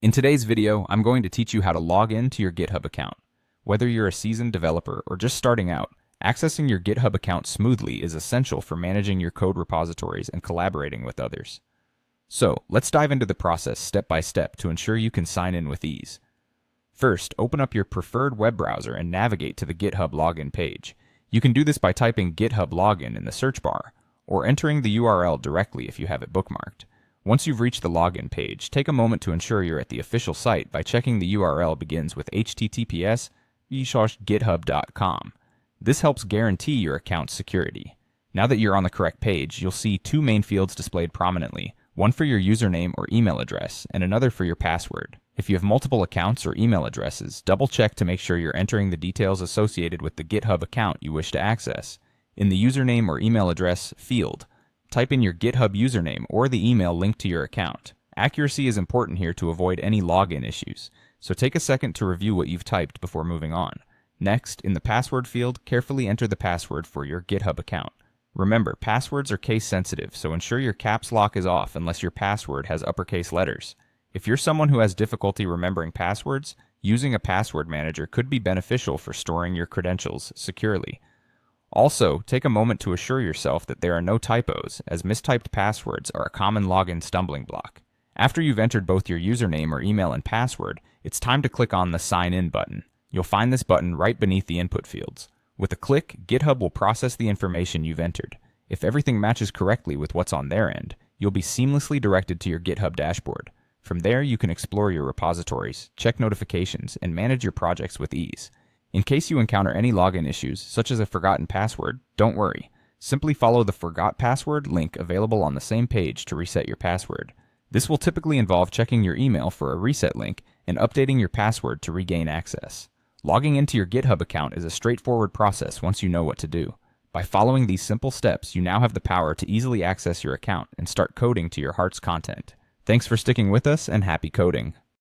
In today's video, I'm going to teach you how to log in to your GitHub account. Whether you're a seasoned developer or just starting out, accessing your GitHub account smoothly is essential for managing your code repositories and collaborating with others. So, let's dive into the process step by step to ensure you can sign in with ease. First, open up your preferred web browser and navigate to the GitHub login page. You can do this by typing GitHub login in the search bar, or entering the URL directly if you have it bookmarked. Once you've reached the login page, take a moment to ensure you're at the official site by checking the URL begins with https://github.com. This helps guarantee your account's security. Now that you're on the correct page, you'll see two main fields displayed prominently, one for your username or email address, and another for your password. If you have multiple accounts or email addresses, double-check to make sure you're entering the details associated with the GitHub account you wish to access. In the username or email address field, type in your GitHub username or the email linked to your account. Accuracy is important here to avoid any login issues, so take a second to review what you've typed before moving on. Next, in the password field, carefully enter the password for your GitHub account. Remember, passwords are case sensitive, so ensure your caps lock is off unless your password has uppercase letters. If you're someone who has difficulty remembering passwords, using a password manager could be beneficial for storing your credentials securely. Also, take a moment to assure yourself that there are no typos, as mistyped passwords are a common login stumbling block. After you've entered both your username or email and password, it's time to click on the Sign In button. You'll find this button right beneath the input fields. With a click, GitHub will process the information you've entered. If everything matches correctly with what's on their end, you'll be seamlessly directed to your GitHub dashboard. From there, you can explore your repositories, check notifications, and manage your projects with ease. In case you encounter any login issues, such as a forgotten password, don't worry. Simply follow the Forgot Password link available on the same page to reset your password. This will typically involve checking your email for a reset link and updating your password to regain access. Logging into your GitHub account is a straightforward process once you know what to do. By following these simple steps, you now have the power to easily access your account and start coding to your heart's content. Thanks for sticking with us, and happy coding.